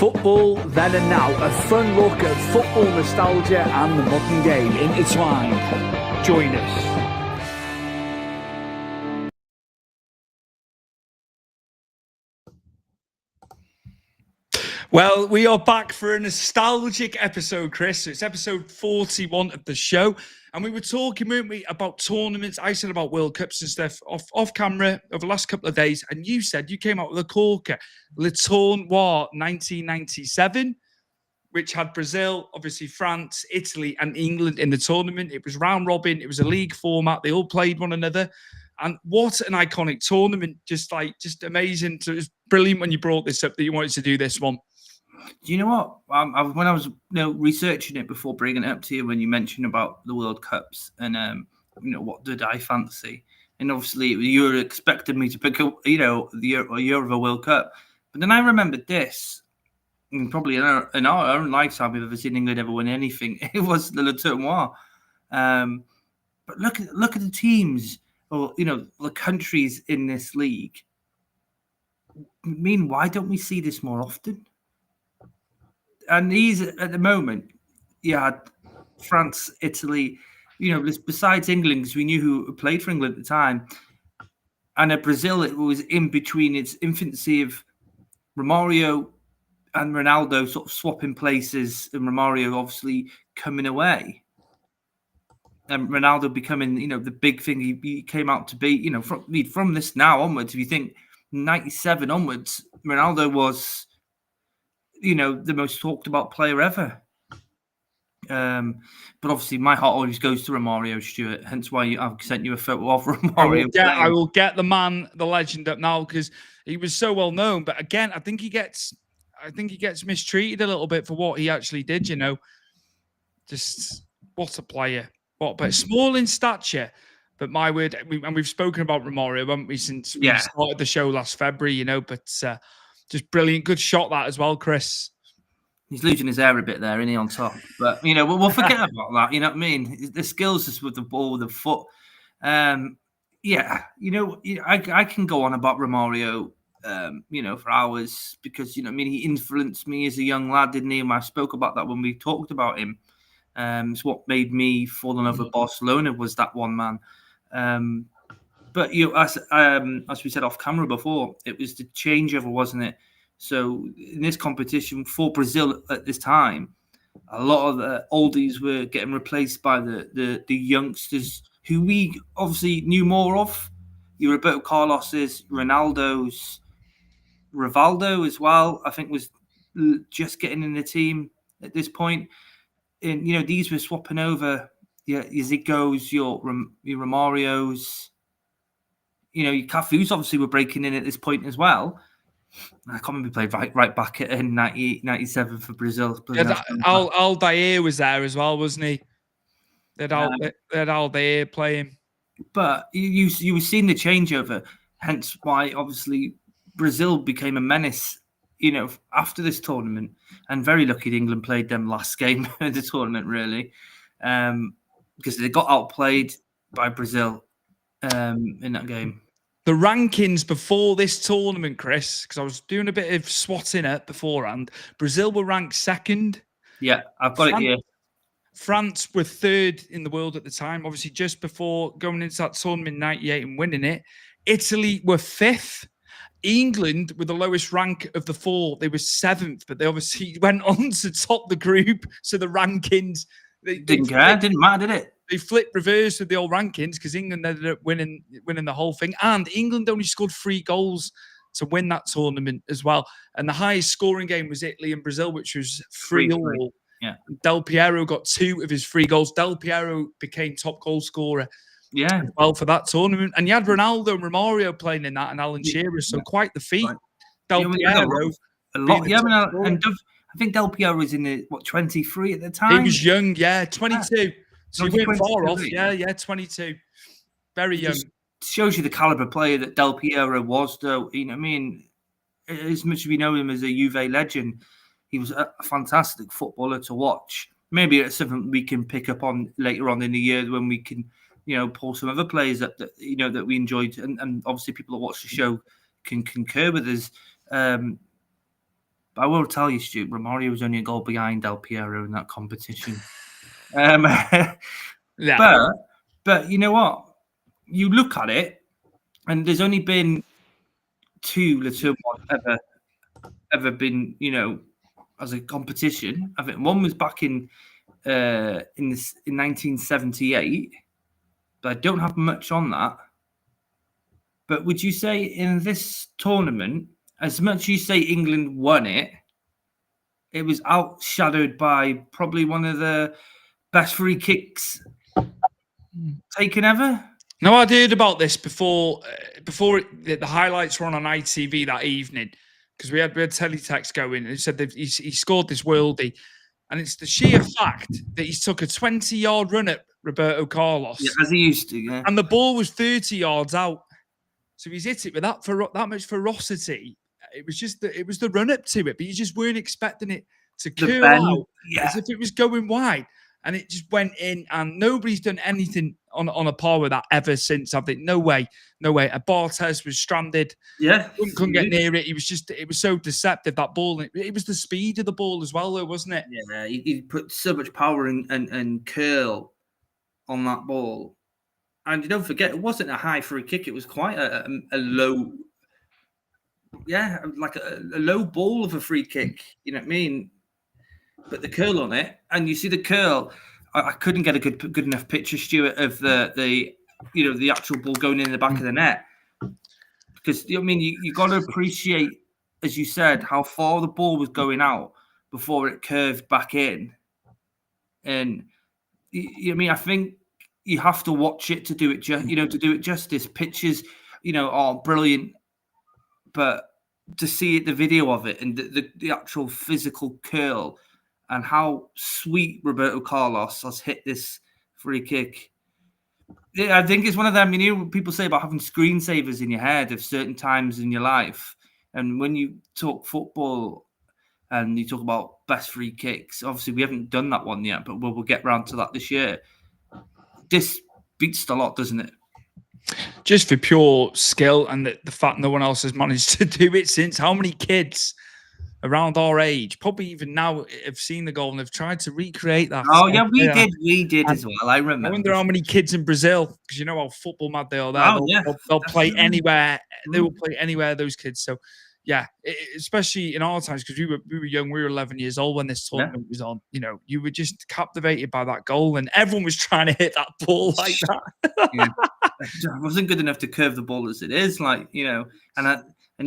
Football then and now, a fun look at football nostalgia and the modern game intertwined. Join us. Well, we are back for a nostalgic episode, Chris. It's episode 41 of the show. And we were talking, weren't we, about tournaments. I said about World Cups and stuff off camera over the last couple of days. And you said you came out with a corker, Le Tournoi 1997, which had Brazil, obviously France, Italy, and England in the tournament. It was round robin. It was a league format. They all played one another. And what an iconic tournament. Just amazing. So it was brilliant when you brought this up that you wanted to do this one. Do you know what? When I was researching it before bringing it up to you, when you mentioned about the World Cups and what did I fancy, and obviously you were expecting me to pick up a year of a World Cup, but then I remembered this, and probably in our own lifetime we've ever seen England ever win anything. It was the Le Tournoi. But look at the teams or the countries in this league. I mean, why don't we see this more often? And these, at the moment, you had France, Italy, besides England, because we knew who played for England at the time. And at Brazil, it was in between its infancy of Romario and Ronaldo sort of swapping places, and Romario obviously coming away. And Ronaldo becoming, the big thing he came out to be, from this now onwards, if you think 97 onwards, Ronaldo was the most talked about player ever. But obviously my heart always goes to Romario, Stuart, hence why I've sent you a photo of Romario. I will get the man, the legend up now, because he was so well known. But again, I think he gets mistreated a little bit for what he actually did, Just what a player. But small in stature. But my word, we've spoken about Romario, haven't we, since we started the show last February, but just brilliant. Good shot that as well, Chris. He's losing his hair a bit there, isn't he, on top? But, we'll forget about that. You know what I mean? The skills just with the ball, with the foot. I can go on about Romario, for hours because, he influenced me as a young lad, didn't he? And I spoke about that when we talked about him. It's what made me fall in love with Barcelona was that one man. But as we said off camera before, it was the changeover, wasn't it? So in this competition for Brazil at this time, a lot of the oldies were getting replaced by the youngsters who we obviously knew more of. Your Roberto Carlos's, Ronaldo's, Rivaldo as well, I think was just getting in the team at this point. And, these were swapping over your Zigos, your Romarios. Your Cafu's obviously were breaking in at this point as well. I can't remember he played right back in 97 for Brazil. Aldair was there as well, wasn't he? They had Aldair playing. But you were seeing the changeover, hence why obviously Brazil became a menace, after this tournament. And very lucky England played them last game of the tournament, really, because they got outplayed by Brazil in that game. The rankings before this tournament, Chris, because I was doing a bit of swatting it beforehand. Brazil were ranked second. Yeah, I've got it here. France were third in the world at the time, obviously just before going into that tournament in 98 and winning it. Italy were fifth. England were the lowest rank of the four. They were seventh, but they obviously went on to top the group. So the rankings... Didn't matter, did it? They flipped reverse with the old rankings because England ended up winning the whole thing. And England only scored 3 goals to win that tournament as well. And the highest scoring game was Italy and Brazil, which was 3-3. Yeah. Del Piero got 2 of his 3 goals. Del Piero became top goal scorer as well for that tournament. And you had Ronaldo and Romario playing in that and Alan Shearer. So quite the feat. Right. Del Piero. A lot. Yeah, I think Del Piero was in the, 23 at the time? He was young, 22. So he went far off. Yeah, 22. Very young. Shows you the caliber player that Del Piero was, though. As much as we know him as a Juve legend, he was a fantastic footballer to watch. Maybe it's something we can pick up on later on in the year when we can, pull some other players up that that we enjoyed, and obviously people that watch the show can concur with us. But I will tell you, Stu, Romario was only a goal behind Del Piero in that competition. Yeah. But you know what? You look at it, and there's only been 2 Le Tournoi ever been, as a competition. I think one was back in 1978, but I don't have much on that. But would you say in this tournament, as much as you say England won it, it was outshadowed by probably one of the best free kicks taken ever? No, I'd heard about this before the highlights were on ITV that evening, because we had teletext going, and it said that he scored this worldie, and it's the sheer fact that he took a 20-yard run at Roberto Carlos, Yeah, as he used to, yeah. and the ball was 30 yards out. So he's hit it with that much ferocity. It was the run up to it, but you just weren't expecting it to curl out as if it was going wide, and it just went in. And nobody's done anything on a par with that ever since. I think no way. Bartes was stranded. Yeah, couldn't get near it. It was so deceptive, that ball. It was the speed of the ball as well, though, wasn't it? Yeah, he put so much power and curl on that ball. And don't forget, it wasn't a high free kick. It was quite a low, like a low ball of a free kick. You know what I mean? But the curl on it, and you see the curl. I couldn't get a good enough picture, Stuart, of the actual ball going in the back of the net, because you got to appreciate, as you said, how far the ball was going out before it curved back in, and I think you have to watch it to do it justice. Pictures, are brilliant, but to see the video of it and the actual physical curl and how sweet Roberto Carlos has hit this free kick. Yeah, I think it's one of them, people say about having screensavers in your head of certain times in your life. And when you talk football and you talk about best free kicks, obviously we haven't done that one yet, but we'll get round to that this year. This beats a lot, doesn't it? Just for pure skill and the fact no one else has managed to do it since. How many kids around our age, probably even now, have seen the goal and have tried to recreate that? Oh, yeah, we did as well. I remember. I wonder how many kids in Brazil, because you know how football mad they are there. They'll play anywhere. They will play anywhere, those kids. So, yeah, especially in our times, because we were young. We were 11 years old when this tournament was on. You were just captivated by that goal, and everyone was trying to hit that ball like that. I wasn't good enough to curve the ball as it is, and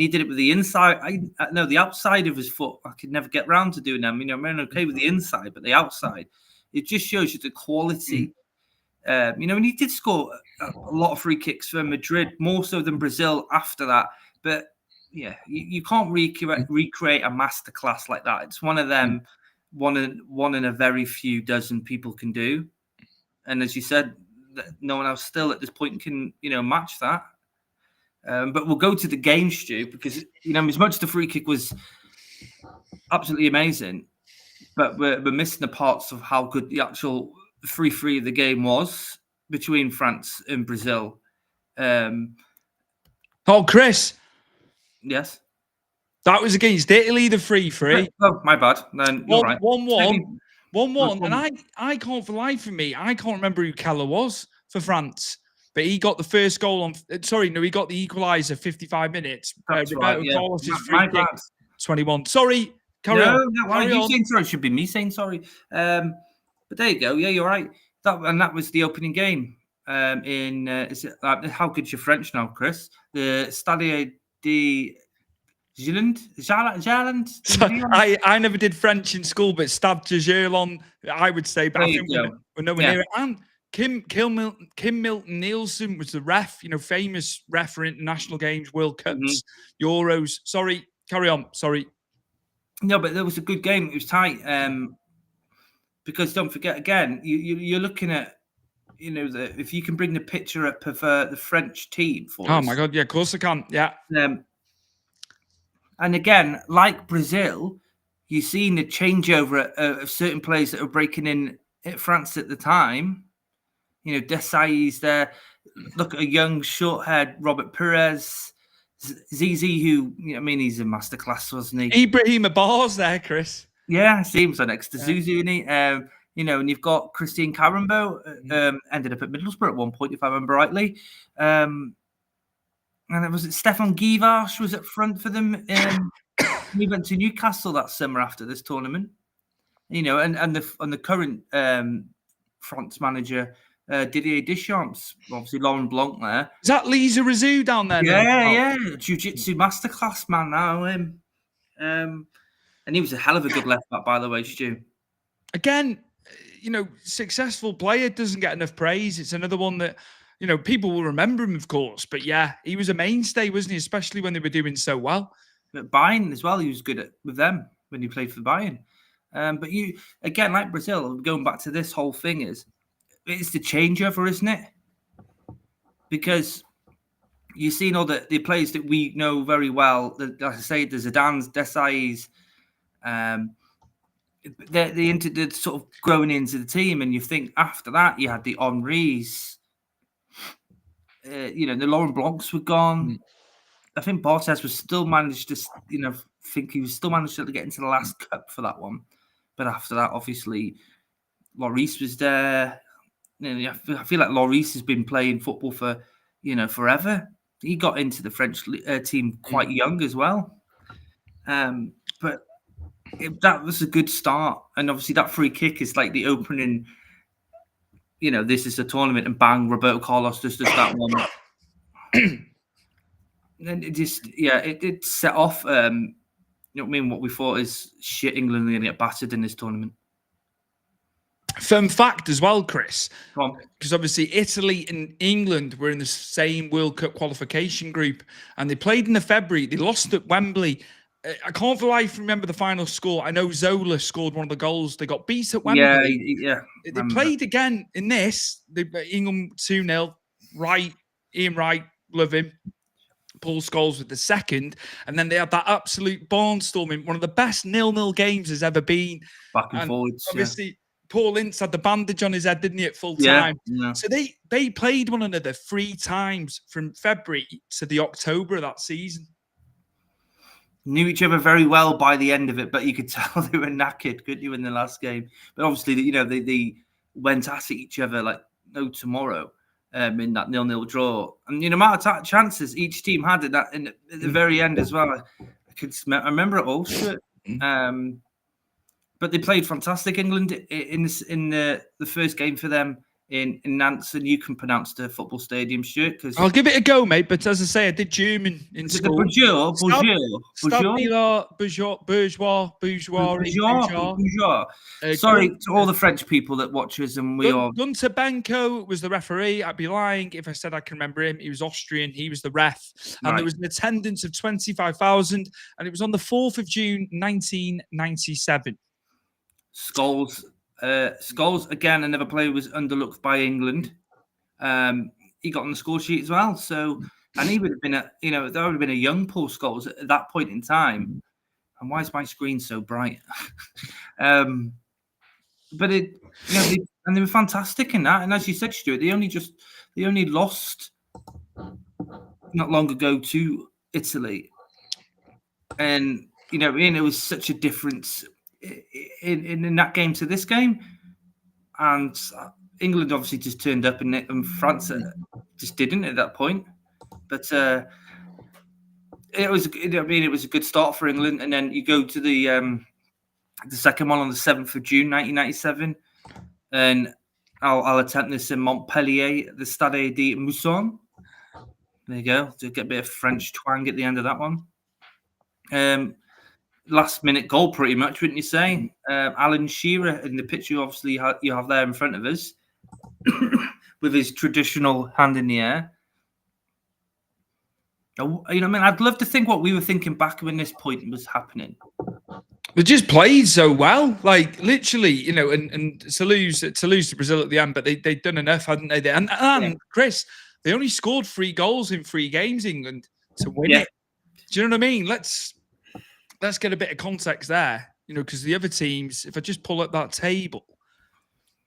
he did it with the inside. The outside of his foot, I could never get round to doing them. I'm okay with the inside, but the outside, it just shows you the quality. And he did score a lot of free kicks for Madrid, more so than Brazil after that. But yeah, you can't recreate a masterclass like that. It's one of them, one in a very few dozen people can do. And as you said, no one else still at this point can, match that. But we'll go to the game, Stu, because, as much as the free kick was absolutely amazing, but we're missing the parts of how good the actual 3-3 of the game was between France and Brazil. Chris. Yes. That was against Italy, the 3-3. Oh, my bad. Then you're right. 1-1. And I can't, for the life of me, I can't remember who Keller was for France. But he got the first goal on. Sorry, no, he got the equaliser 55 minutes. Roberto Carlos' free kick, 21. Sorry, carry on. No, you saying sorry? It should be me saying sorry. But there you go. Yeah, you're right. That was the opening game. Is it? How good's your French now, Chris? The Stade de Gironde. I never did French in school, but Stade de Gironde, I would say. But I think we're nowhere near it. And Kim Milton Nielsen was the ref, famous ref for international games, World Cups, Euros. Sorry, carry on. Sorry. No, but there was a good game. It was tight. Because don't forget, again, you're looking at, if you can bring the picture up of the French team for us. Oh my God, yeah, of course I can. Yeah. And again, like Brazil, you've seen the changeover of certain players that were breaking in at France at the time. Desai's there. Look at a young, short-haired Robert Pires. Zizi, who he's a masterclass, wasn't he? Ibrahim Abar's there, Chris. Yeah, seems so next to Zuzu, isn't he? And you've got Christine Carambo, ended up at Middlesbrough at one point, if I remember rightly. And it was Stefan Givash was up front for them. He went to Newcastle that summer after this tournament. And the current France manager, Didier Deschamps, obviously Laurent Blanc there. Is that Lisa Rizou down there? Yeah. Jiu-Jitsu masterclass man now. And he was a hell of a good left back, by the way, Stu. Again, successful player doesn't get enough praise. It's another one that, people will remember him, of course. But yeah, he was a mainstay, wasn't he? Especially when they were doing so well. But Bayern as well, he was good with them when he played for Bayern. But you, again, like Brazil, going back to this whole thing, it's the changeover, isn't it? Because you've seen all the players that we know very well. Like I say, the Zidane's, Desai's, they're sort of growing into the team, and you think after that you had the Henrys, the Laurent Blancs were gone. I think Barthez was still managed to, he was still managed to get into the last cup for that one, but after that, obviously, Lloris was there. I feel like Lloris has been playing football for forever. He got into the French team quite young as well, but that was a good start. And obviously, that free kick is like the opening. This is the tournament, and bang, Roberto Carlos just does that one. And it just, it set off. What we thought is shit. England are going to get battered in this tournament. Fun fact as well, Chris, because obviously Italy and England were in the same World Cup qualification group, and they played in the February. They lost at Wembley. I can't for life remember the final score. I know Zola scored one of the goals. They got beat at Wembley. Yeah. They played again in this. They England 2-0. Ian Wright, love him. Paul Scholes with the second, and then they had that absolute barnstorming, one of the best 0-0 games has ever been. Back and forwards. Obviously, Paul Ince had the bandage on his head, didn't he, at full time? Yeah. So they played one another 3 times from February to the October of that season. Knew each other very well by the end of it, but you could tell they were knackered, couldn't you, in the last game? But obviously, they went at each other like no tomorrow. In that 0-0 draw, and the amount of chances each team had at the very end as well. I remember it all. But they played fantastic. England in the first game for them in Nantes, and you can pronounce the football stadium, Stuart. Because I'll give it a go, mate. But as I say, I did German in school. Bonjour. Sorry to all the French people that watch us, and we are. Gunter Benko was the referee. I'd be lying if I said I can remember him. He was Austrian. He was the ref, and there was an attendance of 25,000, and it was on the 4th of June, 1997. Scholes again, another player was underlooked by England. He got on the score sheet as well. So, and he would have been there would have been a young Paul Scholes at that point in time. And why is my screen so bright? But they were fantastic in that. And as you said, Stuart, they only lost not long ago to Italy, and it was such a difference in that game to this game, and England obviously just turned up, and France just didn't at that point. But it was a good start for England, and then you go to the second one on the 7th of June, 1997, and I'll attempt this in Montpellier, the Stade de Mousson. There you go. To get a bit of French twang at the end of that one. Last minute goal, pretty much, wouldn't you say? Alan Shearer in the picture, obviously, you have there in front of us, with his traditional hand in the air. I'd love to think what we were thinking back when this point was happening. They just played so well, like literally, and to lose to Brazil at the end, but they'd done enough, hadn't they? And Chris, they only scored 3 goals in 3 games, England, to win it. Do you know what I mean? Let's get a bit of context there, because the other teams, if I just pull up that table,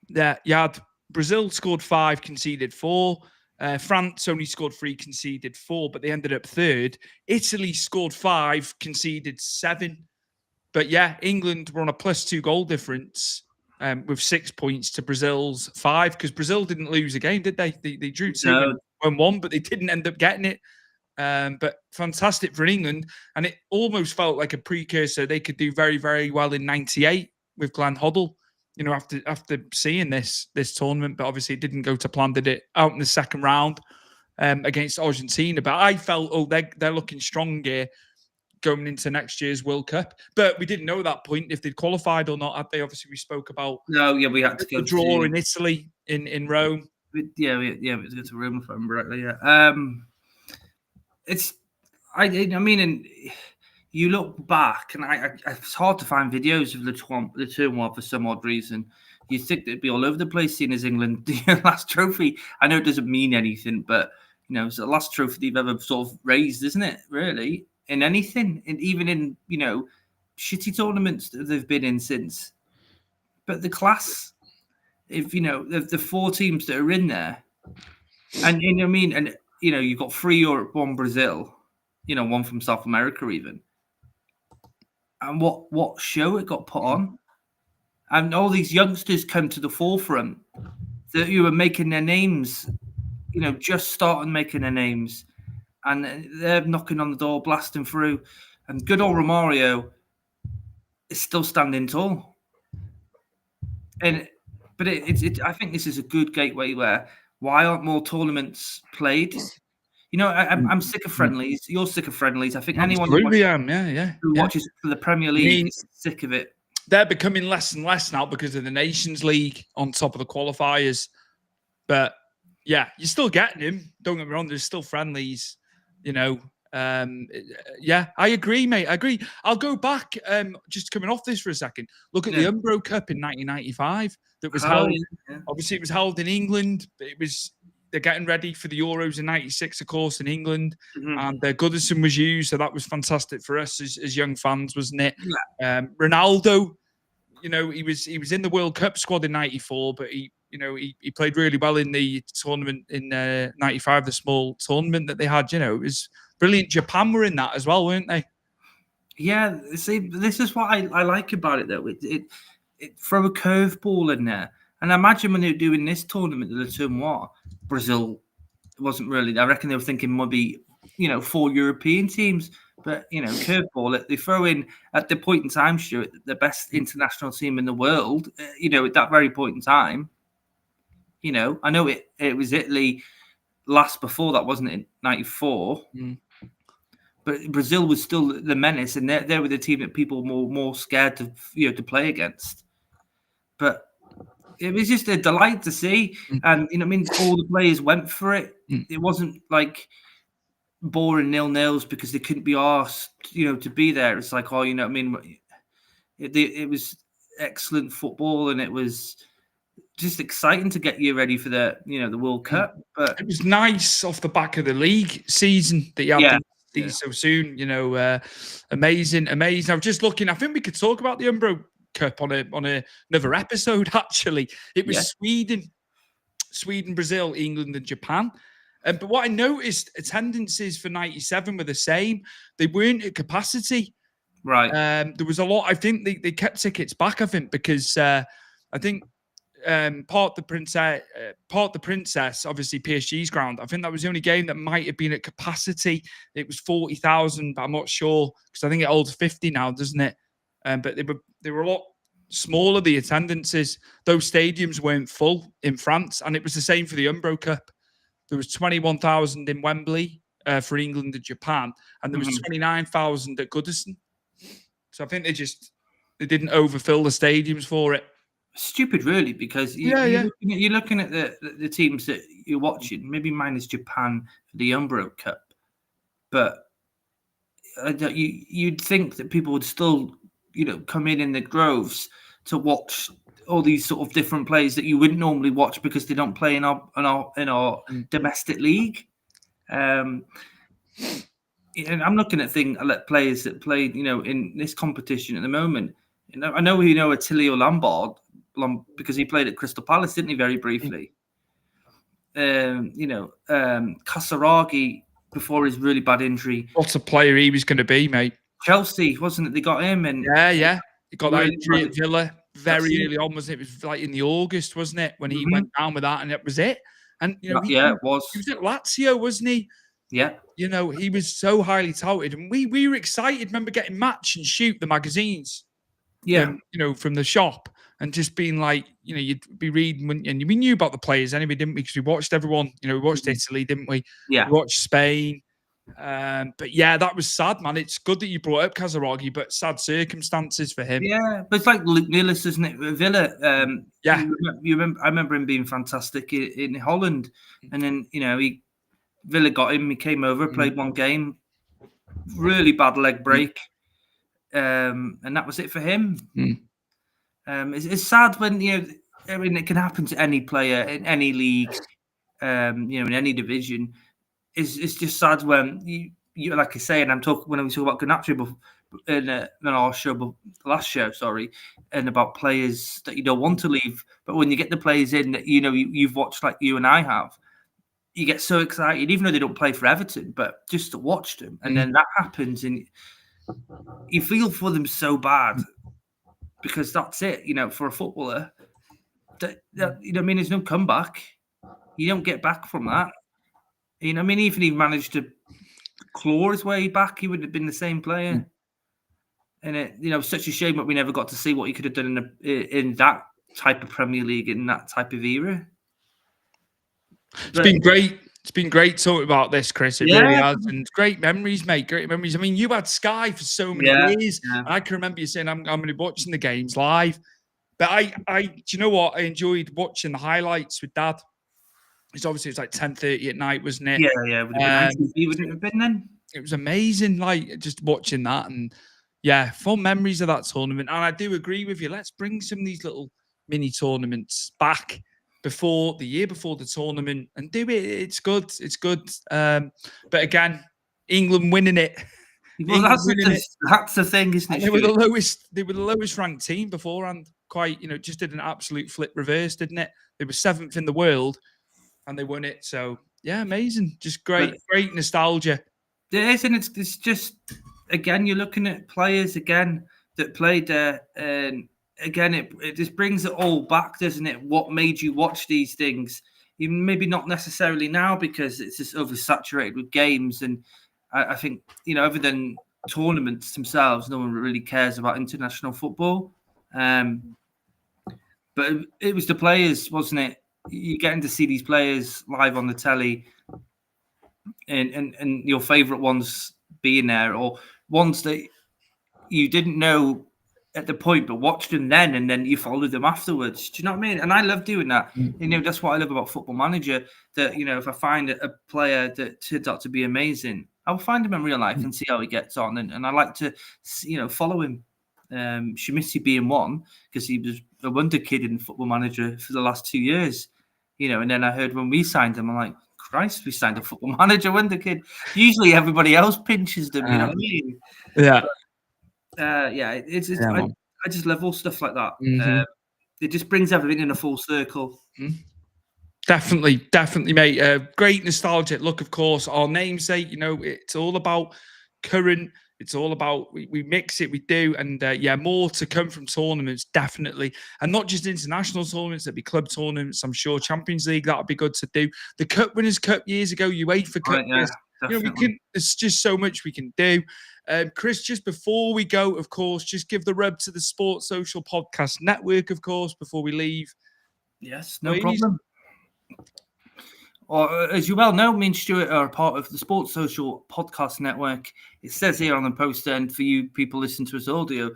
you had Brazil scored 5, conceded 4. France only scored 3, conceded 4, but they ended up third. Italy scored 5, conceded 7. But yeah, England were on a +2 goal difference with 6 points to Brazil's 5, because Brazil didn't lose a game, did they? They drew 2 and won 1, but they didn't end up getting it. But fantastic for England. And it almost felt like a precursor. They could do very, very well in 98 with Glenn Hoddle, after seeing this tournament. But obviously it didn't go to plan, did it? Out in the second round against Argentina. But I felt, they're looking strong here going into next year's World Cup. But we didn't know at that point if they'd qualified or not, had they? Obviously, we spoke about we had to go draw in Italy, in Rome. We had to go to Rome, if I remember rightly. Yeah. And you look back, and it's hard to find videos of the tournoi for some odd reason. You'd think they'd be all over the place, seeing as England, the last trophy. I know it doesn't mean anything, but it's the last trophy they've ever sort of raised, isn't it? Really, in anything, and even in shitty tournaments that they've been in since. But the class, if the 4 teams that are in there, and and you've got 3 Europe, 1 Brazil, 1 from South America even. And what show it got put on. And all these youngsters come to the forefront that were making their names, just starting making their names. And they're knocking on the door, blasting through. And good old Romario is still standing tall. But I think this is a good gateway where, why aren't more tournaments played? I'm sick of friendlies. You're sick of friendlies. I think anyone who watches for the Premier League is sick of it. They're becoming less and less now because of the Nations League on top of the qualifiers. But yeah, you're still getting him. Don't get me wrong. There's still friendlies. I agree, mate. I agree. I'll go back. Just coming off this for a second. Look at the Umbro Cup in 1995. That was held. Yeah. Obviously, it was held in England. But they're getting ready for the Euros in 96, of course, in England. Mm-hmm. And Goodison was used, so that was fantastic for us as young fans, wasn't it? Yeah. Ronaldo, he was in the World Cup squad in 94, but he played really well in the tournament in 95, the small tournament that they had. It was brilliant. Japan were in that as well, weren't they? Yeah, see, this is what I like about it, though. It throw a curveball in there. And imagine when they were doing this tournament, the Tournoi, Brazil wasn't really. I reckon they were thinking maybe 4 European teams, but curveball. They throw in at the point in time, Stuart, the best international team in the world. At that very point in time. I know it was Italy last before that, wasn't it? In 94. Mm. But Brazil was still the menace, and they were the team that people were more scared to to play against. But it was just a delight to see, and all the players went for it. It wasn't like boring 0-0s because they couldn't be asked, to be there. It's like, it was excellent football, and it was just exciting to get you ready for the World Cup. But it was nice off the back of the league season that you had so soon. Amazing. I was just looking. I think we could talk about the Umbro Cup on another episode. Actually, it was Sweden, Brazil, England, and Japan. But what I noticed, attendances for 97 were the same. They weren't at capacity. Right. There was a lot. I think they kept tickets back. I think because I think Part the Princess, obviously PSG's ground. I think that was the only game that might have been at capacity. It was 40,000, but I'm not sure because I think it holds 50 now, doesn't it? But they were a lot smaller, the attendances. Those stadiums weren't full in France, and it was the same for the Umbro Cup. There was 21,000 in Wembley for England and Japan, and there was 29,000 at Goodison. So I think they didn't overfill the stadiums for it. Stupid, really, because you're looking at the teams that you're watching, maybe minus Japan for the Umbro Cup, but you'd think that people would still come in the groves to watch all these sort of different players that you wouldn't normally watch because they don't play in our domestic league. And I'm looking at players that played in this competition at the moment. I know Attilio Lombard because he played at Crystal Palace, didn't he, very briefly? Kasaragi before his really bad injury. What a player he was going to be, mate. Chelsea, wasn't it? They got him, and Yeah. He got that really injury bad. at Villa very That's it. early on, wasn't it? It was like in the August, wasn't it, when he Mhm. went down with that, and that was it. And Yeah, he it was. was at Lazio, wasn't he? Yeah, He was so highly touted, and we were excited. Remember getting Match and Shoot, the magazines, yeah. from the shop, and just being like, you'd be reading, and we knew about the players anyway, didn't we? Because we watched everyone. We watched Italy, didn't we? Yeah. We watched Spain. But yeah, that was sad, man. It's good that you brought up Casaraghi, but sad circumstances for him. Yeah, but it's like Luke Nilis, isn't it? Villa. Yeah. You remember? I remember him being fantastic in Holland, and then Villa got him. He came over, played one game, really bad leg break, and that was it for him. It's sad when it can happen to any player in any league, in any division. It's just sad when you like I say, and I'm talking when we talk about Gnabry in our show, the last show, sorry, and about players that you don't want to leave, but when you get the players in that you've watched like you and I have, you get so excited, even though they don't play for Everton, but just to watch them, and then that happens, and you feel for them so bad because that's it, for a footballer. That there's no comeback. You don't get back from that. Even if he managed to claw his way back, he would have been the same player. And it, such a shame that we never got to see what he could have done in that type of Premier League in that type of era. It's been great. It's been great talking about this, Chris. It really has, and great memories, mate. Great memories. I mean, you had Sky for so many years, and I can remember you saying, "I'm going to be watching the games live." But do you know what? I enjoyed watching the highlights with Dad. It's like 10:30 at night, wasn't it? Yeah. Would it have been then? It was amazing, like just watching that, and fond memories of that tournament. And I do agree with you. Let's bring some of these little mini tournaments back before the tournament and do it. It's good. It's good. But again, England winning it. Well, that's the thing, isn't it? They were the lowest ranked team beforehand. Quite, just did an absolute flip reverse, didn't it? They were 7th in the world and they won it. So yeah, amazing. Just great nostalgia. It is, and it's just again, you're looking at players again that played there, and again, it just brings it all back, doesn't it? What made you watch these things? Even maybe not necessarily now because it's just oversaturated with games, and I think other than tournaments themselves, no one really cares about international football. But it was the players, wasn't it? You're getting to see these players live on the telly, and your favourite ones being there, or ones that you didn't know at the point, but watched them then, and then you followed them afterwards. Do you know what I mean? And I love doing that. That's what I love about Football Manager. That if I find a player that turns out to be amazing, I'll find him in real life and see how he gets on. And I like to, follow him. Shimizi being one, because he was a wonder kid in Football Manager for the last 2 years. And then I heard when we signed him, I'm like, Christ, we signed a Football Manager wonder kid. Usually everybody else pinches them. You know what I mean? Yeah. I just love all stuff like that. It just brings everything in a full circle. Definitely, mate. Great nostalgic look, of course. Our namesake, it's all about current. It's all about we mix it, we do, and more to come from tournaments, definitely, and not just international tournaments. There'll be club tournaments. I'm sure Champions League that'll be good to do. The Cup Winners' Cup years ago, UEFA Cup. There's just so much we can do. Chris, just before we go, of course, just give the rub to the Sports Social Podcast Network, of course, before we leave. Yes, no problem. Or, as you well know, me and Stuart are part of the Sports Social Podcast Network. It says here on the poster, and for you people listening to us audio,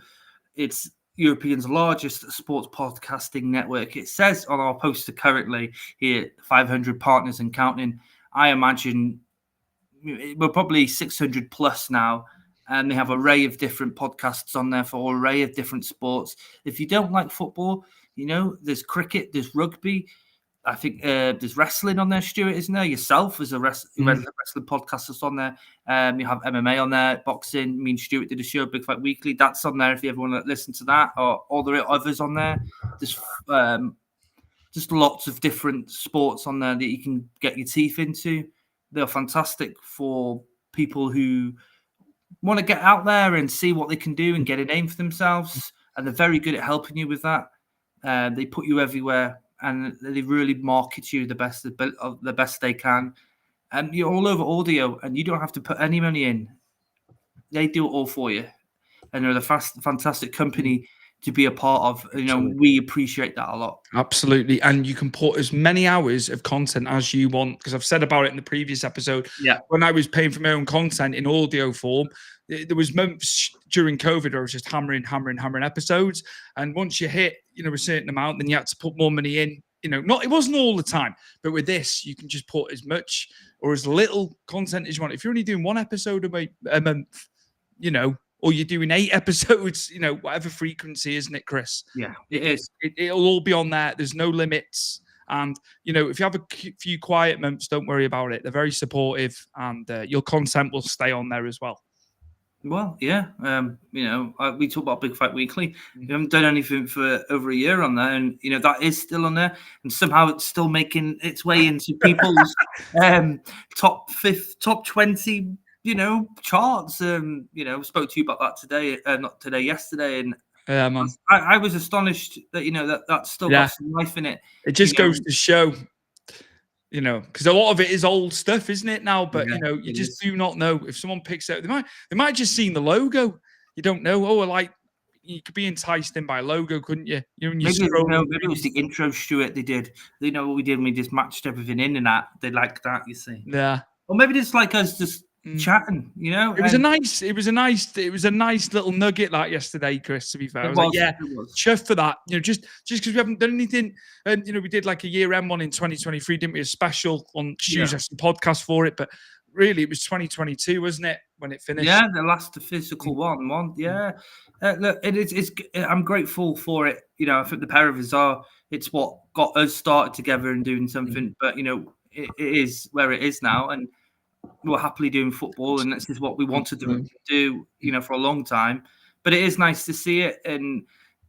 it's Europe's largest sports podcasting network. It says on our poster currently here, 500 partners and counting. I imagine we're probably 600 plus now, and they have an array of different podcasts on there for an array of different sports. If you don't like football, there's cricket, there's rugby. I think there's wrestling on there, Stuart, isn't there? Yourself as a wrestling podcast that's on there. You have MMA on there, boxing. Me and Stuart did a show, Big Fight Weekly. That's on there if you ever want to listen to that, or all the others on there. There's just lots of different sports on there that you can get your teeth into. They're fantastic for people who want to get out there and see what they can do and get a name for themselves. And they're very good at helping you with that. They put you everywhere, and they really market you the best they can. And you're all over audio, and you don't have to put any money in. They do it all for you, and they're the fantastic company to be a part of. We appreciate that a lot. Absolutely. And you can put as many hours of content as you want, because I've said about it in the previous episode. Yeah. When I was paying for my own content in audio form, there was months during COVID where I was just hammering episodes. And once you hit, a certain amount, then you had to put more money in. It wasn't all the time, but with this, you can just put as much or as little content as you want. If you're only doing one episode a month, or you're doing 8 episodes, whatever frequency, isn't it, Chris? Yeah, it is. It'll all be on there. There's no limits. And, if you have a few quiet months, don't worry about it. They're very supportive, and your content will stay on there as well. Well, yeah. We talk about Big Fight Weekly. We haven't done anything for over a year on there, and that is still on there, and somehow it's still making its way into people's top 20 charts. Spoke to you about that today, not today, yesterday, and yeah, man. I was astonished that that's still got some life in it. It just goes to show, because a lot of it is old stuff, isn't it now? But you just do not know if someone picks out. They might just seen the logo. You don't know. You could be enticed in by a logo, couldn't you? Maybe it was the intro, Stuart. They did. They know what we did, and we just matched everything in and that. They like that, you see. Yeah. Or maybe it's like us just chatting, It was a nice little nugget that yesterday, Chris, to be fair. I was like, chuff for that. Just because we haven't done anything. And we did like a year-end one in 2023, didn't we? A special on Stu's podcast for it, but really it was 2022, wasn't it, when it finished? Yeah, the last physical one. Yeah. Look, I'm grateful for it. I think the pair of us it's what got us started together and doing something, but it is where it is now, and we're happily doing football, and this is what we wanted to do, for a long time. But it is nice to see it, and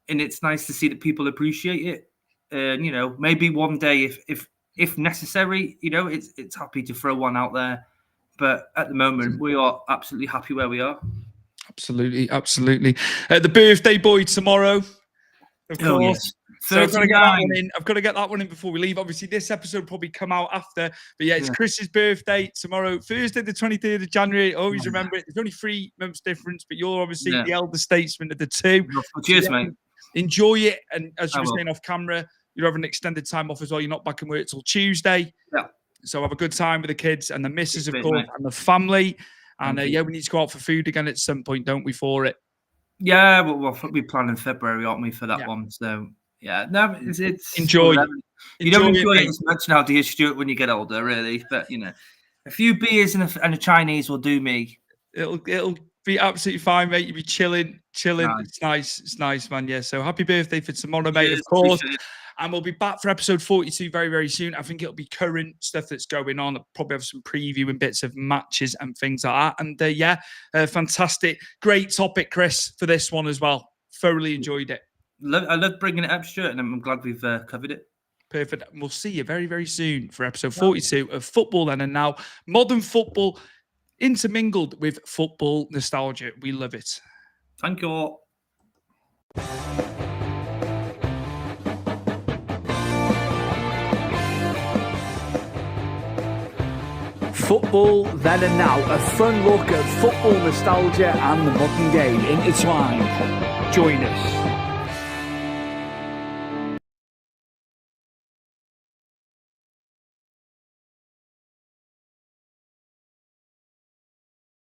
it's nice to see that people appreciate it. And maybe one day, if necessary, it's happy to throw one out there. But at the moment, we are absolutely happy where we are. Absolutely. The birthday boy tomorrow, of course. Yes. So I've got to get that one in. I've got to get that one in before we leave. Obviously, this episode will probably come out after. But yeah, it's Chris's birthday tomorrow, Thursday, the 23rd of January. Always remember it. There's only 3 months difference, but you're obviously the elder statesman of the two. Cheers, mate. Enjoy it. And as you were saying off camera, you're having extended time off as well. You're not back in work till Tuesday. Yeah. So have a good time with the kids and the missus, of course, and the family. And we need to go out for food again at some point, don't we, for it? Yeah, we'll be planning February, aren't we, for that one? So. Yeah, no, it's enjoy. You don't enjoy it as much now, do you, Stuart, when you get older, really? But a few beers and a Chinese will do me. It'll be absolutely fine, mate. You'll be chilling. Nice. It's nice, man. Yeah. So happy birthday for tomorrow, mate. Of course. And we'll be back for episode 42 very, very soon. I think it'll be current stuff that's going on. I'll probably have some preview and bits of matches and things like that. And fantastic, great topic, Chris, for this one as well. Thoroughly enjoyed it. I love bringing it up, Stuart, and I'm glad we've covered it. Perfect. We'll see you very, very soon for episode 42 of Football Then and Now. Modern football intermingled with football nostalgia. We love it. Thank you all. Football Then and Now, a fun look at football nostalgia and the modern game intertwined. Join us.